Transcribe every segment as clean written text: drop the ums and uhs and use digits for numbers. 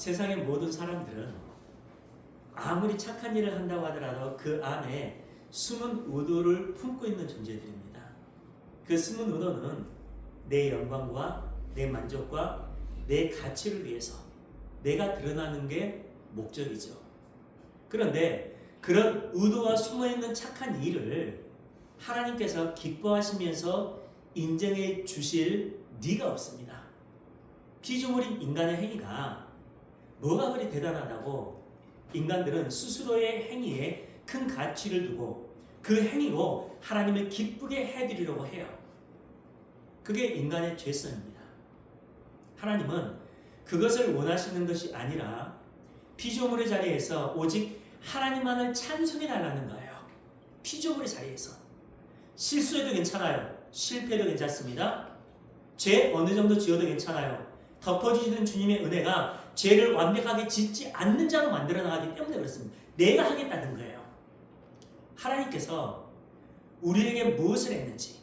세상의 모든 사람들은 아무리 착한 일을 한다고 하더라도 그 안에 숨은 의도를 품고 있는 존재들입니다. 그 숨은 의도는 내 영광과 내 만족과 내 가치를 위해서 내가 드러나는 게 목적이죠. 그런데 그런 의도와 숨어있는 착한 일을 하나님께서 기뻐하시면서 인정해 주실 리가 없습니다. 피조물인 인간의 행위가 뭐가 그리 대단하다고 인간들은 스스로의 행위에 큰 가치를 두고 그 행위로 하나님을 기쁘게 해드리려고 해요. 그게 인간의 죄성입니다. 하나님은 그것을 원하시는 것이 아니라 피조물의 자리에서 오직 하나님만을 찬송해 달라는 거예요. 피조물의 자리에서 실수해도 괜찮아요. 실패해도 괜찮습니다. 죄 어느 정도 지어도 괜찮아요. 덮어주시는 주님의 은혜가 죄를 완벽하게 짓지 않는 자로 만들어 나가기 때문에 그렇습니다. 내가 하겠다는 거예요. 하나님께서 우리에게 무엇을 했는지,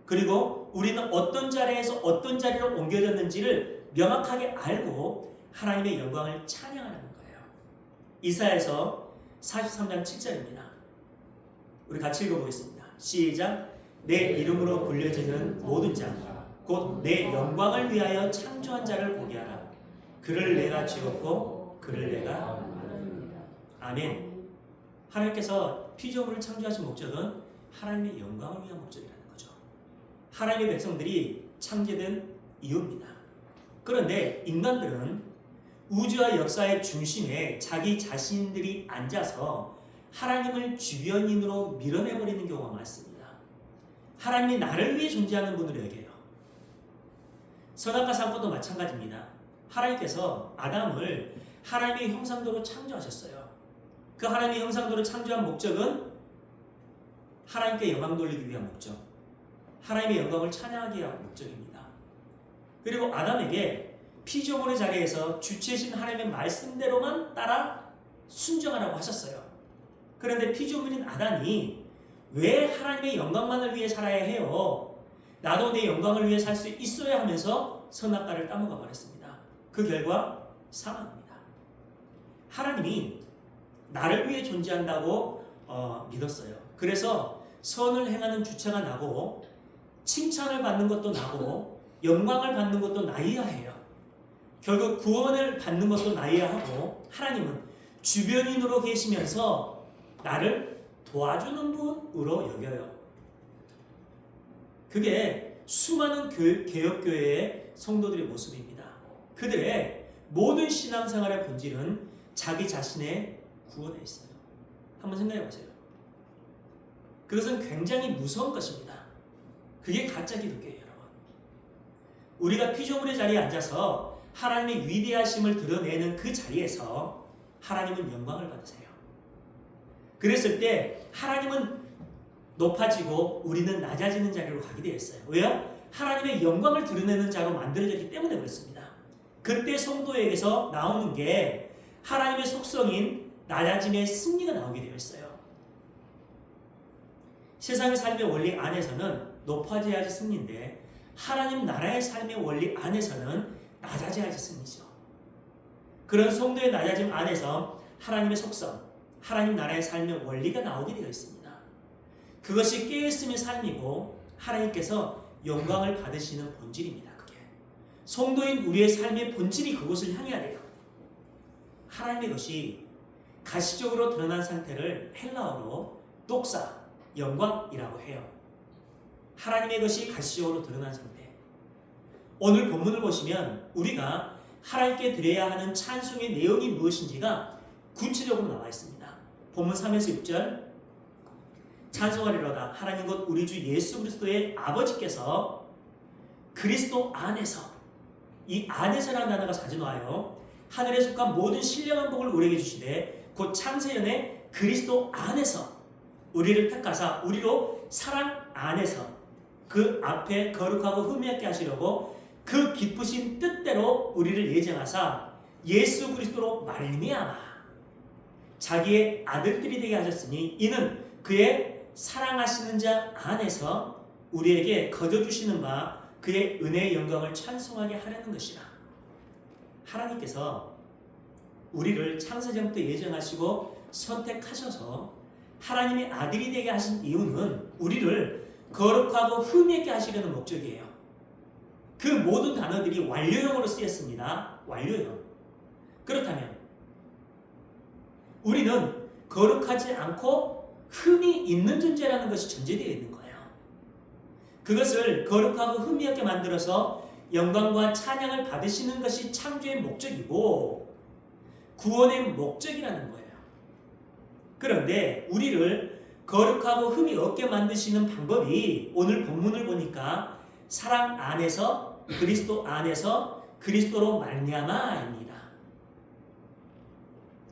그리고 우리는 어떤 자리에서 어떤 자리로 옮겨졌는지를 명확하게 알고 하나님의 영광을 찬양하는 거예요. 이사야서 43장 7절입니다. 우리 같이 읽어보겠습니다. 시작. 내 이름으로 불려지는 모든 자, 곧 내 영광을 위하여 창조한 자를 보게 하라. 그를 내가 지었고 그를 내가 아멘. 하나님께서 피조물을 창조하신 목적은 하나님의 영광을 위한 목적이라는 거죠. 하나님의 백성들이 창조된 이유입니다. 그런데 인간들은 우주와 역사의 중심에 자기 자신들이 앉아서 하나님을 주변인으로 밀어내버리는 경우가 많습니다. 하나님이 나를 위해 존재하는 분으로 여겨요. 선악과 사건도 마찬가지입니다. 하나님께서 아담을 하나님의 형상대로 창조하셨어요. 그 하나님의 형상대로 창조한 목적은 하나님께 영광 돌리기 위한 목적, 하나님의 영광을 찬양하기 위한 목적입니다. 그리고 아담에게 피조물의 자리에서 주체신 하나님의 말씀대로만 따라 순종하라고 하셨어요. 그런데 피조물인 아담이 왜 하나님의 영광만을 위해 살아야 해요? 나도 내 영광을 위해 살 수 있어야 하면서 선악과를 따먹어 버렸습니다. 그 결과 사망입니다. 하나님이 나를 위해 존재한다고 믿었어요. 그래서 선을 행하는 주체가 나고 칭찬을 받는 것도 나고 영광을 받는 것도 나이야 해요. 결국 구원을 받는 것도 나이야 하고 하나님은 주변인으로 계시면서 나를 도와주는 분으로 여겨요. 그게 수많은 개혁교회의 성도들의 모습입니다. 그들의 모든 신앙생활의 본질은 자기 자신의 구원에 있어요. 한번 생각해 보세요. 그것은 굉장히 무서운 것입니다. 그게 가짜 기독교예요, 여러분. 우리가 피조물의 자리에 앉아서 하나님의 위대하심을 드러내는 그 자리에서 하나님은 영광을 받으세요. 그랬을 때 하나님은 높아지고 우리는 낮아지는 자리로 가게 되었어요. 왜요? 하나님의 영광을 드러내는 자로 만들어졌기 때문에 그렇습니다. 그때 성도에게서 나오는 게 하나님의 속성인 낮아짐의 승리가 나오게 되었어요. 세상의 삶의 원리 안에서는 높아져야지 승리인데 하나님 나라의 삶의 원리 안에서는 낮아져야지 승리죠. 그런 성도의 낮아짐 안에서 하나님의 속성, 하나님 나라의 삶의 원리가 나오게 되어 있습니다. 그것이 깨어있음의 삶이고 하나님께서 영광을 받으시는 본질입니다. 그게 성도인 우리의 삶의 본질이 그곳을 향해야 돼요. 하나님의 것이 가시적으로 드러난 상태를 헬라어로 독사, 영광이라고 해요. 하나님의 것이 가시적으로 드러난 상태. 오늘 본문을 보시면 우리가 하나님께 드려야 하는 찬송의 내용이 무엇인지가 구체적으로 나와 있습니다. 본문 3에서 6절 찬송하리로다 하나님 곧 우리 주 예수 그리스도의 아버지께서 그리스도 안에서, 이 안에서라는 단어가 자주 나와요. 하늘에 속한 모든 신령한 복을 우리에게 주시되 곧 창세전에 그리스도 안에서 우리를 택하사 우리로 사랑 안에서 그 앞에 거룩하고 흠이 없게 하시려고 그 기쁘신 뜻대로 우리를 예정하사 예수 그리스도로 말미암아 자기의 아들들이 되게 하셨으니 이는 그의 사랑하시는 자 안에서 우리에게 거저주시는 바 그의 은혜의 영광을 찬송하게 하려는 것이라. 하나님께서 우리를 창세전부터 예정하시고 선택하셔서 하나님의 아들이 되게 하신 이유는 우리를 거룩하고 흠이 있게 하시려는 목적이에요. 그 모든 단어들이 완료형으로 쓰였습니다. 완료형. 그렇다면 우리는 거룩하지 않고 흠이 있는 존재라는 것이 전제되어 있는 거예요. 그것을 거룩하고 흠이 없게 만들어서 영광과 찬양을 받으시는 것이 창조의 목적이고 구원의 목적이라는 거예요. 그런데 우리를 거룩하고 흠이 없게 만드시는 방법이 오늘 본문을 보니까 사랑 안에서 그리스도 안에서 그리스도로 말미암아입니다.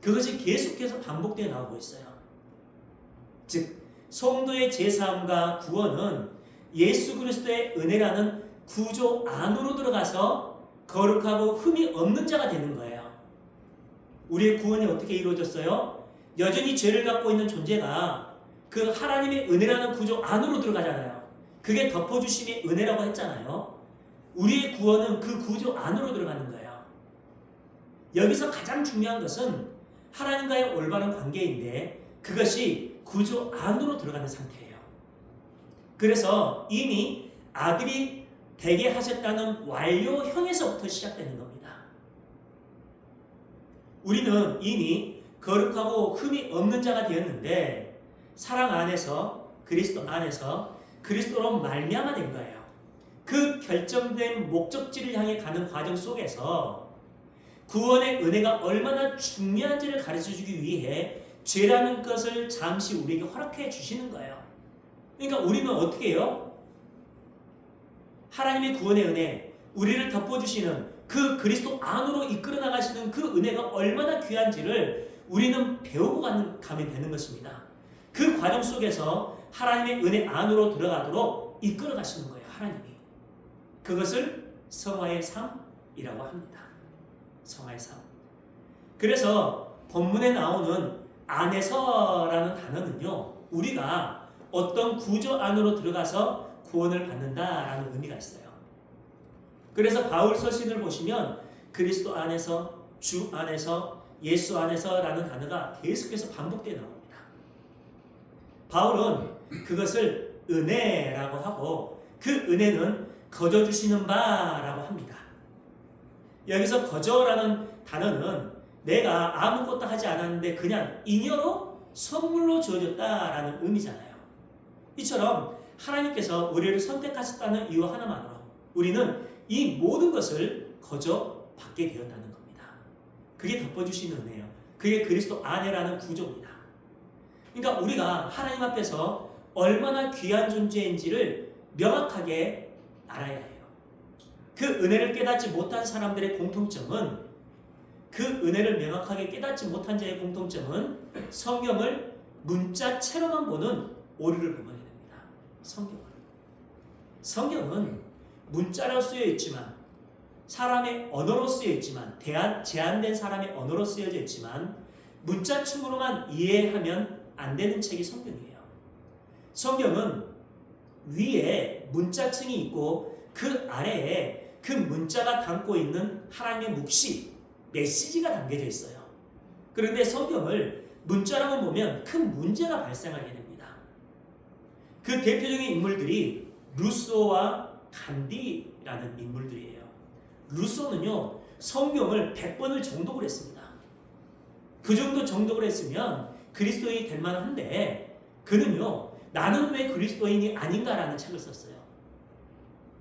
그것이 계속해서 반복되어 나오고 있어요. 즉 성도의 제사함과 구원은 예수 그리스도의 은혜라는 구조 안으로 들어가서 거룩하고 흠이 없는 자가 되는 거예요. 우리의 구원이 어떻게 이루어졌어요? 여전히 죄를 갖고 있는 존재가 그 하나님의 은혜라는 구조 안으로 들어가잖아요. 그게 덮어주심의 은혜라고 했잖아요. 우리의 구원은 그 구조 안으로 들어가는 거예요. 여기서 가장 중요한 것은 하나님과의 올바른 관계인데 그것이 구조 안으로 들어가는 상태예요. 그래서 이미 아들이 되게 하셨다는 완료형에서부터 시작되는 겁니다. 우리는 이미 거룩하고 흠이 없는 자가 되었는데 사랑 안에서 그리스도 안에서 그리스도로 말미암아 된 거예요. 그 결정된 목적지를 향해 가는 과정 속에서 구원의 은혜가 얼마나 중요한지를 가르쳐주기 위해 죄라는 것을 잠시 우리에게 허락해 주시는 거예요. 그러니까 우리는 어떻게 해요? 하나님의 구원의 은혜, 우리를 덮어주시는 그 그리스도 안으로 이끌어 나가시는 그 은혜가 얼마나 귀한지를 우리는 배우고 가면 되는 것입니다. 그 과정 속에서 하나님의 은혜 안으로 들어가도록 이끌어 가시는 거예요. 하나님이. 그것을 성화의 삶이라고 합니다. 성화의 삶. 그래서 본문에 나오는 안에서라는 단어는요, 우리가 어떤 구조 안으로 들어가서 구원을 받는다라는 의미가 있어요. 그래서 바울 서신을 보시면 그리스도 안에서, 주 안에서, 예수 안에서라는 단어가 계속해서 반복되어 나옵니다. 바울은 그것을 은혜라고 하고 그 은혜는 거저 주시는 바라고 합니다. 여기서 거저라는 단어는 내가 아무것도 하지 않았는데 그냥 잉여로 선물로 주어졌다라는 의미잖아요. 이처럼 하나님께서 우리를 선택하셨다는 이유 하나만으로 우리는 이 모든 것을 거저 받게 되었다는 겁니다. 그게 덮어주시는 은혜예요. 그게 그리스도 안에라는 구조입니다. 그러니까 우리가 하나님 앞에서 얼마나 귀한 존재인지를 명확하게 알아야 해요. 그 은혜를 깨닫지 못한 사람들의 공통점은 그 은혜를 명확하게 깨닫지 못한 자의 공통점은 성경을 문자체로만 보는 오류를 범하게 됩니다. 성경은 문자로 쓰여 있지만 사람의 언어로 쓰여 있지만 제한된 사람의 언어로 쓰여져 있지만 문자층으로만 이해하면 안 되는 책이 성경이에요. 성경은 위에 문자층이 있고 그 아래에 그 문자가 담고 있는 하나님의 묵시, 메시지가 담겨져 있어요. 그런데 성경을 문자로만 보면 큰 문제가 발생하게 됩니다. 그 대표적인 인물들이 루소와 간디라는 인물들이에요. 루소는요, 성경을 100번을 정독을 했습니다. 그 정도 정독을 했으면 그리스도인이 될 만한데 그는요, 나는 왜 그리스도인이 아닌가라는 책을 썼어요.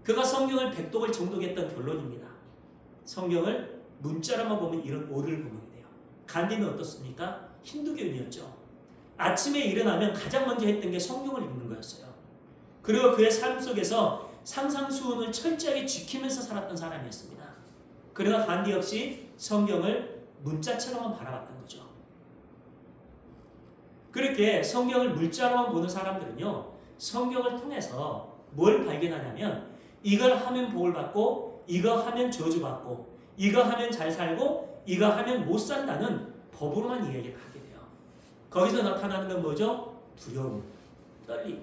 그가 성경을 100독을 정독했던 결론입니다. 성경을 문자로만 보면 이런 오류를 범하게 돼요. 간디는 어떻습니까? 힌두교인이었죠. 아침에 일어나면 가장 먼저 했던 게 성경을 읽는 거였어요. 그리고 그의 삶 속에서 상상수훈을 철저하게 지키면서 살았던 사람이었습니다. 그러나 간디 역시 성경을 문자처럼만 바라봤던 거죠. 그렇게 성경을 문자로만 보는 사람들은요, 성경을 통해서 뭘 발견하냐면 이걸 하면 복을 받고 이거 하면 저주받고 이거 하면 잘 살고 이거 하면 못 산다는 법으로만 이야기를 하게 돼요. 거기서 나타나는 건 뭐죠? 두려움, 떨림.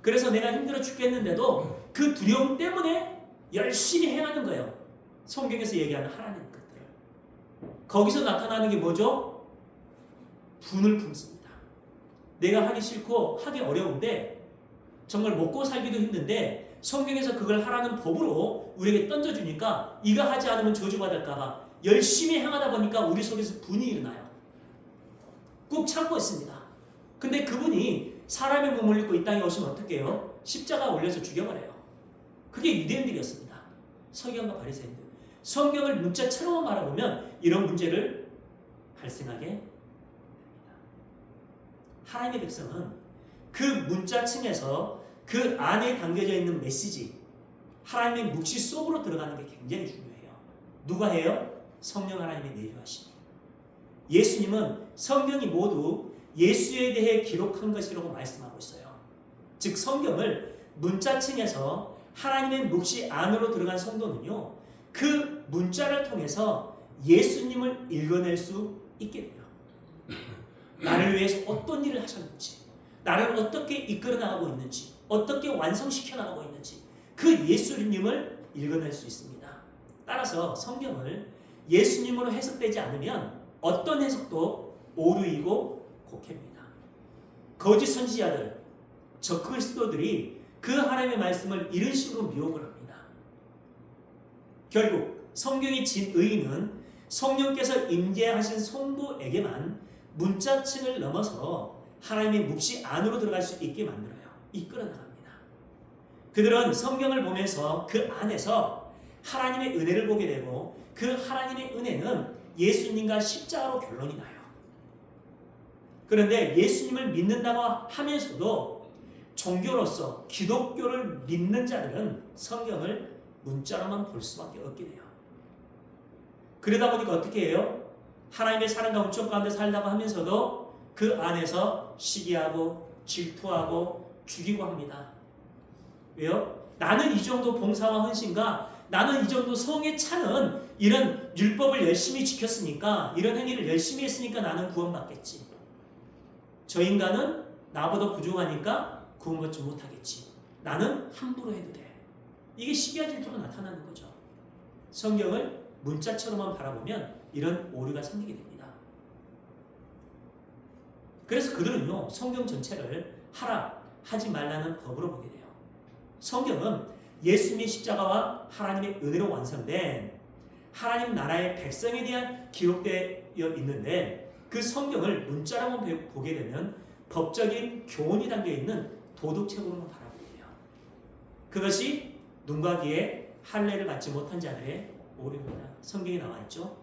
그래서 내가 힘들어 죽겠는데도 그 두려움 때문에 열심히 행하는 거예요. 성경에서 얘기하는 하나님 것들을. 거기서 나타나는 게 뭐죠? 분을 품습니다. 내가 하기 싫고 하기 어려운데 정말 먹고 살기도 힘든데 성경에서 그걸 하라는 법으로 우리에게 던져주니까 이거 하지 않으면 저주받을까봐 열심히 행하다 보니까 우리 속에서 분이 일어나요. 꾹 참고 있습니다. 근데 그분이 사람의 몸을 입고 이 땅에 오시면 어떻게 해요? 십자가 올려서 죽여버려요. 그게 유대인들이었습니다. 서기관과 바리새인들. 성경을 문자처럼 바라보면 이런 문제를 발생하게 됩니다. 하나님의 백성은 그 문자층에서 그 안에 담겨져 있는 메시지, 하나님의 묵시 속으로 들어가는 게 굉장히 중요해요. 누가 해요? 성령 하나님의 내주하시니. 예수님은 성경이 모두 예수에 대해 기록한 것이라고 말씀하고 있어요. 즉 성경을 문자층에서 하나님의 묵시 안으로 들어간 성도는요, 그 문자를 통해서 예수님을 읽어낼 수 있게 돼요. 나를 위해서 어떤 일을 하셨는지, 나를 어떻게 이끌어 나가고 있는지, 어떻게 완성시켜 나가고 있는지 그 예수님을 읽어낼 수 있습니다. 따라서 성경을 예수님으로 해석되지 않으면 어떤 해석도 오류이고 곡해입니다. 거짓 선지자들, 적그리스도들이 그 하나님의 말씀을 이런 식으로 미혹을 합니다. 결국 성경이 진의는 성령께서 임재하신 성도에게만 문자층을 넘어서 하나님의 묵시 안으로 들어갈 수 있게 만들어요. 이끌어 나갑니다. 그들은 성경을 보면서 그 안에서 하나님의 은혜를 보게 되고 그 하나님의 은혜는 예수님과 십자가로 결론이 나요. 그런데 예수님을 믿는다고 하면서도 종교로서 기독교를 믿는 자들은 성경을 문자로만 볼 수밖에 없게 돼요. 그러다 보니까 어떻게 해요? 하나님의 사랑과 은총 가운데 살다고 하면서도 그 안에서 시기하고 질투하고 죽이고 합니다. 왜요? 나는 이 정도 봉사와 헌신과 나는 이 정도 성에 차는 이런 율법을 열심히 지켰으니까, 이런 행위를 열심히 했으니까 나는 구원받겠지. 저 인간은 나보다 부족하니까 구원받지 못하겠지. 나는 함부로 해도 돼. 이게 시기와 질투로 나타나는 거죠. 성경을 문자처럼만 바라보면 이런 오류가 생기게 됩니다. 그래서 그들은요, 성경 전체를 하라, 하지 말라는 법으로 보게 돼요. 성경은 예수님의 십자가와 하나님의 은혜로 완성된 하나님 나라의 백성에 대한 기록되어 있는데, 그 성경을 문자로만 보게 되면 법적인 교훈이 담겨있는 도덕책으로만 바라보게 돼요. 그것이 눈과 귀에 할례를 받지 못한 자들의 오류입니다. 성경에 나와 있죠.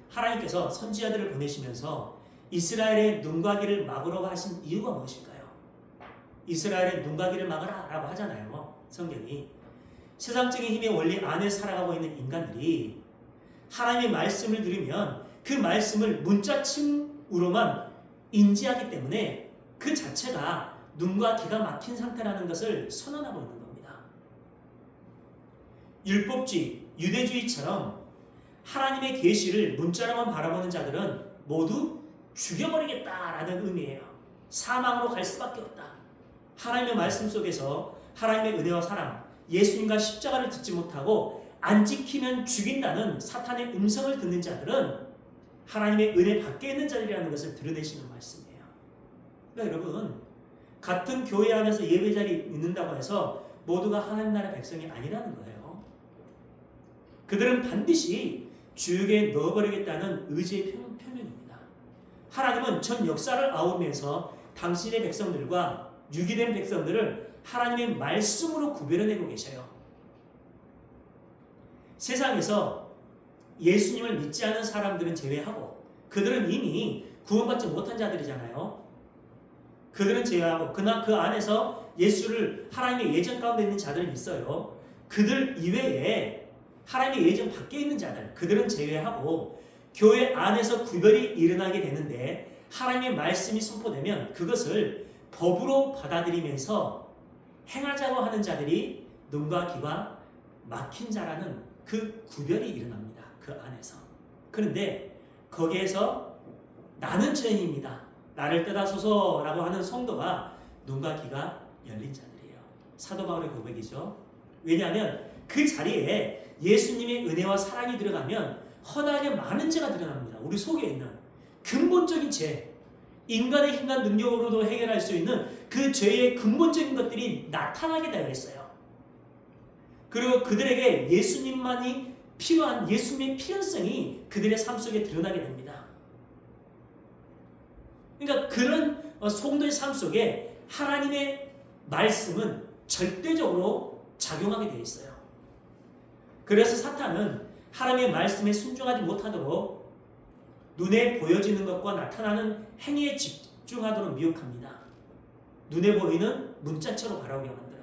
하나님께서 선지자들을 보내시면서 이스라엘의 눈과 귀를 막으라고 하신 이유가 무엇일까요? 이스라엘의 눈과 귀를 막으라 라고 하잖아요. 성경이. 세상적인 힘의 원리 안에 살아가고 있는 인간들이 하나님의 말씀을 들으면 그 말씀을 문자층으로만 인지하기 때문에 그 자체가 눈과 귀가 막힌 상태라는 것을 선언하고 있는 겁니다. 율법주의, 유대주의처럼 하나님의 계시를 문자로만 바라보는 자들은 모두 죽여버리겠다라는 의미예요. 사망으로 갈 수밖에 없다. 하나님의 말씀 속에서 하나님의 은혜와 사랑, 예수님과 십자가를 듣지 못하고 안 지키면 죽인다는 사탄의 음성을 듣는 자들은 하나님의 은혜 밖에 있는 자들이라는 것을 드러내시는 말씀이에요. 그러니까 여러분, 같은 교회 안에서 예배 자리에 있는다고 해서 모두가 하나님 나라의 백성이 아니라는 거예요. 그들은 반드시 주역에 넣어버리겠다는 의지의 표명입니다. 하나님은 전 역사를 아우면서 당신의 백성들과 유기된 백성들을 하나님의 말씀으로 구별해내고 계셔요. 세상에서 예수님을 믿지 않은 사람들은 제외하고, 그들은 이미 구원받지 못한 자들이잖아요. 그들은 제외하고, 그러나 그 안에서 예수를 하나님의 예정 가운데 있는 자들은 있어요. 그들 이외에 하나님의 예정 밖에 있는 자들, 그들은 제외하고 교회 안에서 구별이 일어나게 되는데, 하나님의 말씀이 선포되면 그것을 법으로 받아들이면서 행하자고 하는 자들이 눈과 귀가 막힌 자라는 그 구별이 일어납니다. 그 안에서. 그런데 거기에서 나는 죄인입니다, 나를 떠나소서 라고 하는 성도가 눈과 귀가 열린 자들이에요. 사도 바울의 고백이죠. 왜냐하면 그 자리에 예수님의 은혜와 사랑이 들어가면 허다하게 많은 죄가 드러납니다. 우리 속에 있는 근본적인 죄, 인간의 힘과 능력으로도 해결할 수 있는 그 죄의 근본적인 것들이 나타나게 되어 있어요. 그리고 그들에게 예수님만이 필요한 예수님의 필요성이 그들의 삶 속에 드러나게 됩니다. 그러니까 그런 성도의 삶 속에 하나님의 말씀은 절대적으로 작용하게 되어 있어요. 그래서 사탄은 하나님의 말씀에 순종하지 못하도록 눈에 보여지는 것과 나타나는 행위에 집중하도록 미혹합니다. 눈에 보이는 문자처럼 바라보게 만들어요.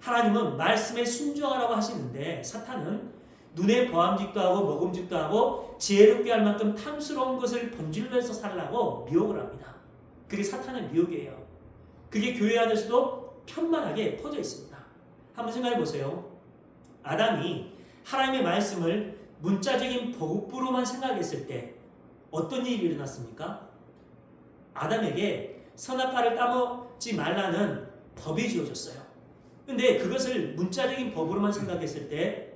하나님은 말씀에 순종하라고 하시는데 사탄은 눈에 보암직도 하고 먹음직도 하고 지혜롭게 할 만큼 탐스러운 것을 본질로 해서 살라고 미혹을 합니다. 그게 사탄의 미혹이에요. 그게 교회 안에서도 편만하게 퍼져 있습니다. 한번 생각해 보세요. 아담이 하나님의 말씀을 문자적인 보급부로만 생각했을 때 어떤 일이 일어났습니까? 아담에게 선악과를 따먹지 말라는 법이 주어졌어요. 근데 그것을 문자적인 법으로만 생각했을 때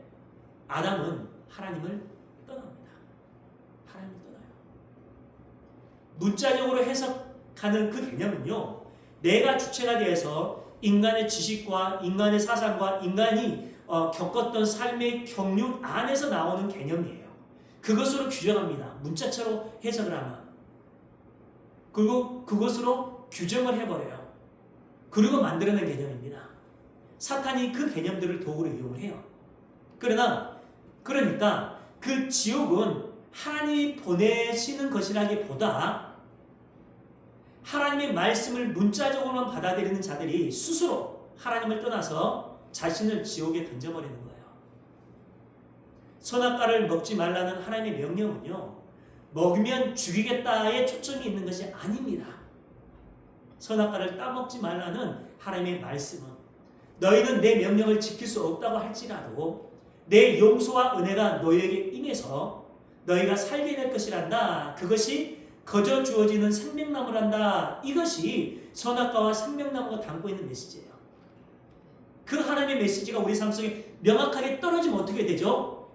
아담은 하나님을 떠납니다. 하나님을 떠나요. 문자적으로 해석하는 그 개념은요, 내가 주체가 되어서 인간의 지식과 인간의 사상과 인간이 겪었던 삶의 경륜 안에서 나오는 개념이에요. 그것으로 규정합니다. 문자처럼 해석을 하면. 그리고 그것으로 규정을 해버려요. 그리고 만들어낸 개념입니다. 사탄이 그 개념들을 도구로 이용을 해요. 그러니까 그 지옥은 하나님이 보내시는 것이라기보다 하나님의 말씀을 문자적으로만 받아들이는 자들이 스스로 하나님을 떠나서 자신을 지옥에 던져버리는 거예요. 선악과를 먹지 말라는 하나님의 명령은요, 먹으면 죽이겠다에 초점이 있는 것이 아닙니다. 선악과를 따먹지 말라는 하나님의 말씀은 너희는 내 명령을 지킬 수 없다고 할지라도 내 용서와 은혜가 너희에게 임해서 너희가 살게 될 것이란다. 그것이 거저 주어지는 생명나무란다. 이것이 선악과와 생명나무가 담고 있는 메시지예요. 그 하나님의 메시지가 우리 삶 속에 명확하게 떨어지면 어떻게 되죠?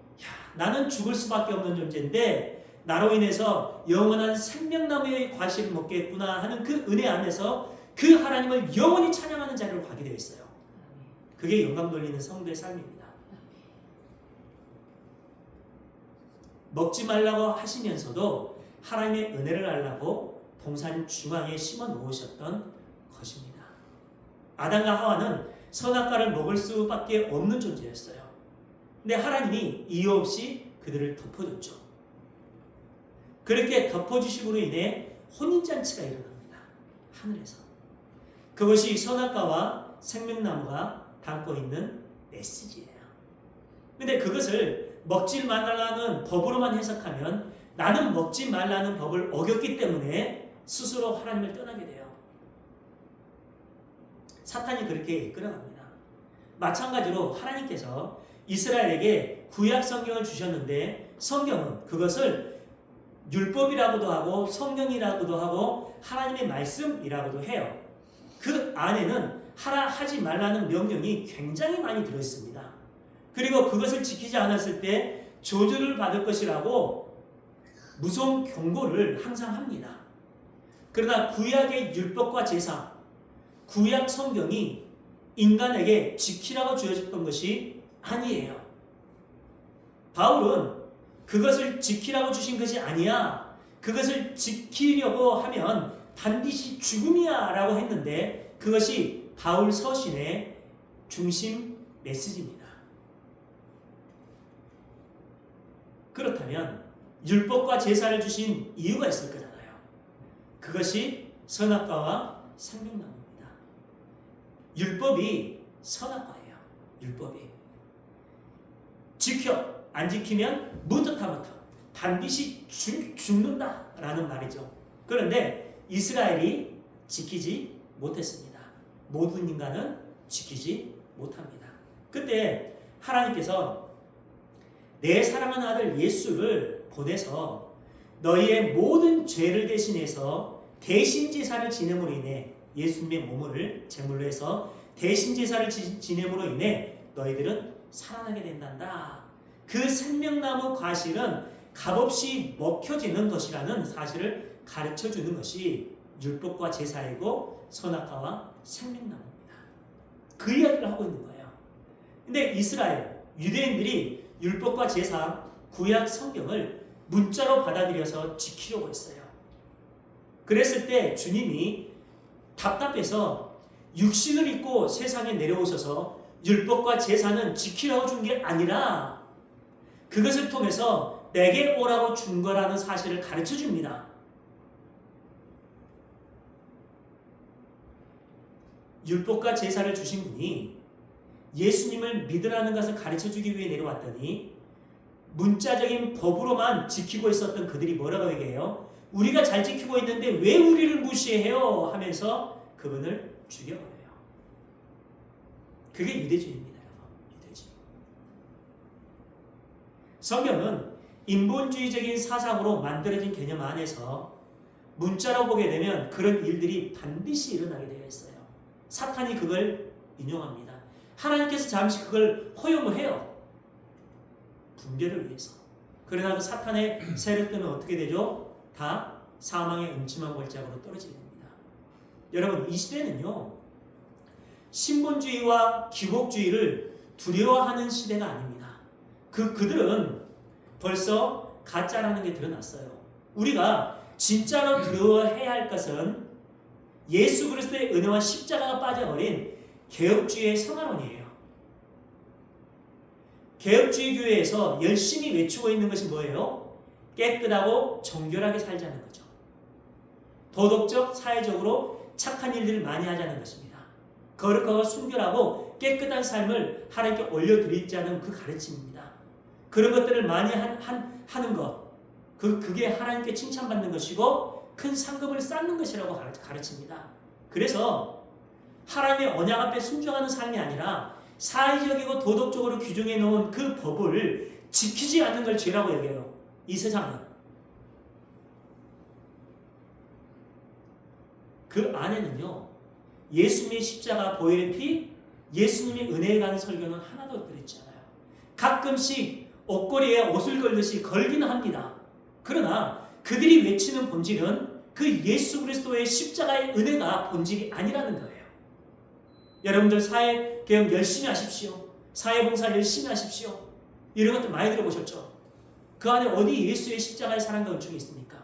나는 죽을 수밖에 없는 존재인데 나로 인해서 영원한 생명나무의 과실을 먹겠구나 하는 그 은혜 안에서 그 하나님을 영원히 찬양하는 자리로 가게 되어 있어요. 그게 영광 돌리는 성도의 삶입니다. 먹지 말라고 하시면서도 하나님의 은혜를 알라고 동산 중앙에 심어 놓으셨던 것입니다. 아담과 하와는 선악과를 먹을 수밖에 없는 존재였어요. 근데 하나님이 이유 없이 그들을 덮어줬죠. 그렇게 덮어주심으로 인해 혼인잔치가 일어납니다. 하늘에서. 그것이 선악과와 생명나무가 담고 있는 메시지예요. 근데 그것을 먹지 말라는 법으로만 해석하면 나는 먹지 말라는 법을 어겼기 때문에 스스로 하나님을 떠나게 돼요. 사탄이 그렇게 이끌어갑니다. 마찬가지로 하나님께서 이스라엘에게 구약 성경을 주셨는데 성경은 그것을 율법이라고도 하고 성경이라고도 하고 하나님의 말씀이라고도 해요. 그 안에는 하지 말라는 명령이 굉장히 많이 들어있습니다. 그리고 그것을 지키지 않았을 때 저주를 받을 것이라고 무서운 경고를 항상 합니다. 그러나 구약의 율법과 제사, 구약 성경이 인간에게 지키라고 주어졌던 것이 아니에요. 바울은 그것을 지키라고 주신 것이 아니야. 그것을 지키려고 하면 반드시 죽음이야 라고 했는데 그것이 바울 서신의 중심 메시지입니다. 그렇다면 율법과 제사를 주신 이유가 있을 거잖아요. 그것이 선악과와 생명나무입니다. 율법이 선악과예요. 율법이. 지켜. 안 지키면 무릇하부터 반드시 죽는다라는 말이죠. 그런데 이스라엘이 지키지 못했습니다. 모든 인간은 지키지 못합니다. 그때 하나님께서 내 사랑하는 아들 예수를 보내서 너희의 모든 죄를 대신해서 대신제사를 지냄으로 인해 예수님의 몸을 제물로 해서 대신제사를 지냄으로 인해 너희들은 살아나게 된단다. 그 생명나무 과실은 값없이 먹혀지는 것이라는 사실을 가르쳐주는 것이 율법과 제사이고 선악과와 생명나무입니다. 그 이야기를 하고 있는 거예요. 근데 이스라엘, 유대인들이 율법과 제사, 구약 성경을 문자로 받아들여서 지키려고 했어요. 그랬을 때 주님이 답답해서 육신을 입고 세상에 내려오셔서 율법과 제사는 지키라고 준 게 아니라 그것을 통해서 내게 오라고 준 거라는 사실을 가르쳐 줍니다. 율법과 제사를 주신 분이 예수님을 믿으라는 것을 가르쳐 주기 위해 내려왔더니 문자적인 법으로만 지키고 있었던 그들이 뭐라고 얘기해요? 우리가 잘 지키고 있는데 왜 우리를 무시해요? 하면서 그분을 죽여버려요. 그게 유대주의입니다. 유대주의. 성경은 인본주의적인 사상으로 만들어진 개념 안에서 문자로 보게 되면 그런 일들이 반드시 일어나게 되어 있어요. 사탄이 그걸 인용합니다. 하나님께서 잠시 그걸 허용을 해요. 분별을 위해서. 그러나 그 사탄의 세력들은 어떻게 되죠? 다 사망의 음침한 골짜기로 떨어지게 됩니다. 여러분, 이 시대는요, 신본주의와 기복주의를 두려워하는 시대가 아닙니다. 그들은 벌써 가짜라는 게 드러났어요. 우리가 진짜로 두려워해야 할 것은 예수 그리스도의 은혜와 십자가가 빠져버린 개혁주의의 성화론이에요. 개혁주의 교회에서 열심히 외치고 있는 것이 뭐예요? 깨끗하고 정결하게 살자는 거죠. 도덕적, 사회적으로 착한 일들을 많이 하자는 것입니다. 거룩하고 순결하고 깨끗한 삶을 하나님께 올려드리자는 그 가르침입니다. 그런 것들을 많이 하는 것, 그게 하나님께 칭찬받는 것이고 큰 상급을 쌓는 것이라고 가르칩니다. 그래서 하나님의 언약 앞에 순종하는 삶이 아니라 사회적이고 도덕적으로 규정해 놓은 그 법을 지키지 않는 걸 죄라고 여겨요. 이 세상은. 그 안에는요, 예수님의 십자가 보혈의 피, 예수님의 은혜에 관한 설교는 하나도 들었지 않아요. 가끔씩 옷걸이에 옷을 걸듯이 걸기는 합니다. 그러나 그들이 외치는 본질은 그 예수 그리스도의 십자가의 은혜가 본질이 아니라는 거예요. 여러분들 사회개혁 열심히 하십시오. 사회봉사 열심히 하십시오. 이런 것들 많이 들어보셨죠? 그 안에 어디 예수의 십자가의 사랑과 은총이 있습니까?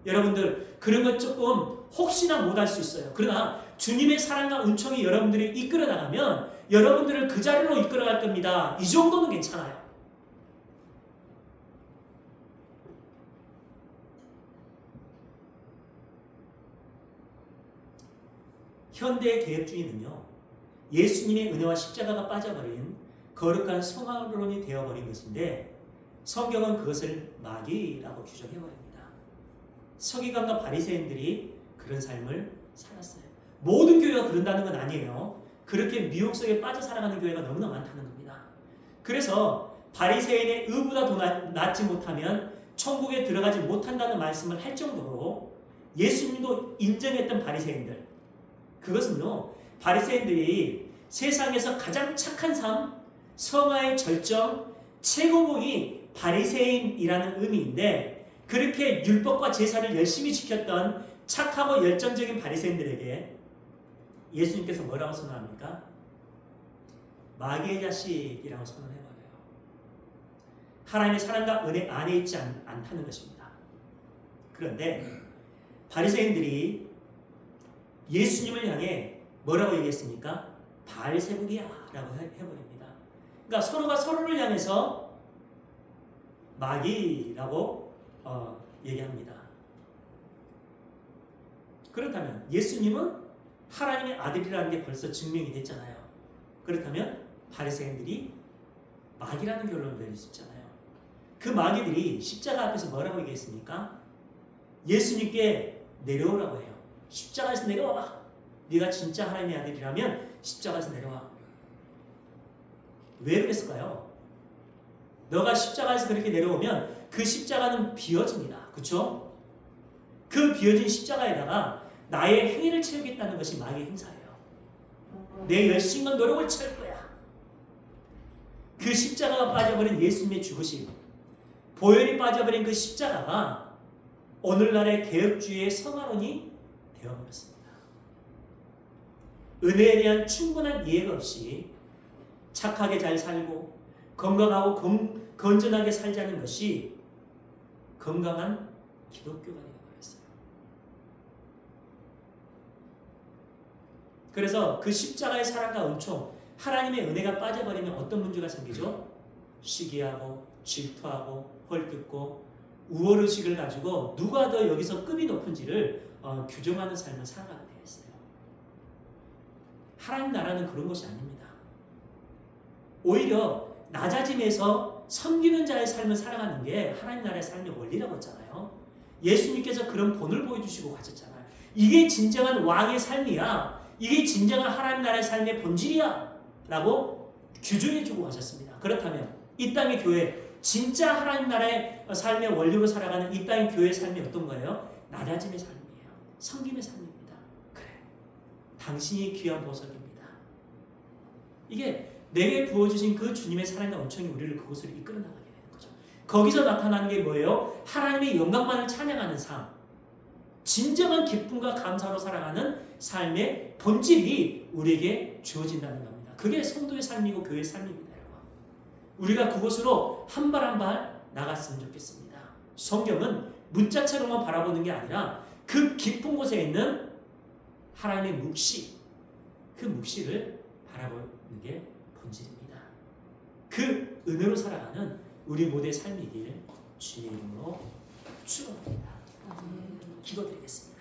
여러분들 그런 것 조금 혹시나 못할 수 있어요. 그러나 주님의 사랑과 은총이 여러분들이 이끌어 나가면 여러분들을 그 자리로 이끌어 갈 겁니다. 이 정도는 괜찮아요. 현대의 개혁주의는요, 예수님의 은혜와 십자가가 빠져버린 거룩한 성화론이 되어버린 것인데 성경은 그것을 마귀라고 규정해버립니다. 서기관과 바리새인들이 그런 삶을 살았어요. 모든 교회가 그런다는 건 아니에요. 그렇게 미혹 속에 빠져 살아가는 교회가 너무나 많다는 겁니다. 그래서 바리새인의 의보다 더 낫지 못하면 천국에 들어가지 못한다는 말씀을 할 정도로 예수님도 인정했던 바리새인들, 그것은요, 바리새인들이 세상에서 가장 착한 삶, 성화의 절정, 최고봉이 바리새인이라는 의미인데 그렇게 율법과 제사를 열심히 지켰던 착하고 열정적인 바리새인들에게 예수님께서 뭐라고 선언합니까? 마귀의 자식이라고 선언해버려요. 하나님의 사랑과 은혜 안에 있지 않다는 것입니다. 그런데 바리새인들이 예수님을 향해 뭐라고 얘기했습니까? 바알세불이야 라고 해버립니다. 그러니까 서로가 서로를 향해서 마귀라고 얘기합니다. 그렇다면 예수님은 하나님의 아들이라는 게 벌써 증명이 됐잖아요. 그렇다면 바리새인들이 마귀라는 결론을 내릴 수 있잖아요. 그 마귀들이 십자가 앞에서 뭐라고 얘기했습니까? 예수님께 내려오라고 해요. 십자가에서 내려와봐. 네가 진짜 하나님의 아들이라면 십자가에서 내려와. 왜 그랬을까요? 너가 십자가에서 그렇게 내려오면 그 십자가는 비어집니다. 그렇죠? 그 비어진 십자가에다가 나의 행위를 채우겠다는 것이 마귀의 행사예요. 내 열심과 노력을 채울 거야. 그 그 십자가가 빠져버린 예수님의 죽으심, 보혈이 빠져버린 그 십자가가 오늘날의 개혁주의의 성화론이 되어버렸습니다. 은혜에 대한 충분한 이해가 없이 착하게 잘 살고 건강하고 건전하게 살자는 것이 건강한 기독교가 되어버렸어요. 그래서 그 십자가의 사랑과 은총, 하나님의 은혜가 빠져버리면 어떤 문제가 생기죠? 시기하고 질투하고 헐뜯고 우월의식을 가지고 누가 더 여기서 급이 높은지를 규정하는 삶을 살아가게 되어 있어요. 하나님 나라는 그런 것이 아닙니다. 오히려 낮아짐에서 섬기는 자의 삶을 살아가는 게 하나님 나라의 삶의 원리라고 했잖아요. 예수님께서 그런 본을 보여주시고 가셨잖아요. 이게 진정한 왕의 삶이야. 이게 진정한 하나님 나라의 삶의 본질이야. 라고 규정해주고 가셨습니다. 그렇다면 이 땅의 교회, 진짜 하나님 나라의 삶의 원리로 살아가는 이 땅의 교회의 삶이 어떤 거예요? 낮아짐의 삶이에요. 섬김의 삶입니다. 그래, 당신이 귀한 보석입니다. 이게 내게 부어주신 그 주님의 사랑과 은총이 우리를 그곳으로 이끌어 나가게 되는 거죠. 거기서 나타나는 게 뭐예요? 하나님의 영광만을 찬양하는 삶, 진정한 기쁨과 감사로 살아가는 삶의 본질이 우리에게 주어진다는 겁니다. 그게 성도의 삶이고 교회의 삶입니다. 여러분. 우리가 그곳으로 한 발 한 발 나갔으면 좋겠습니다. 성경은 문자체로만 바라보는 게 아니라 그 깊은 곳에 있는 하나님의 묵시, 그 묵시를 바라보는 게 본질입니다. 그 은혜로 살아가는 우리 모두의 삶이길 주의 이름으로 축원합니다. 기도드리겠습니다.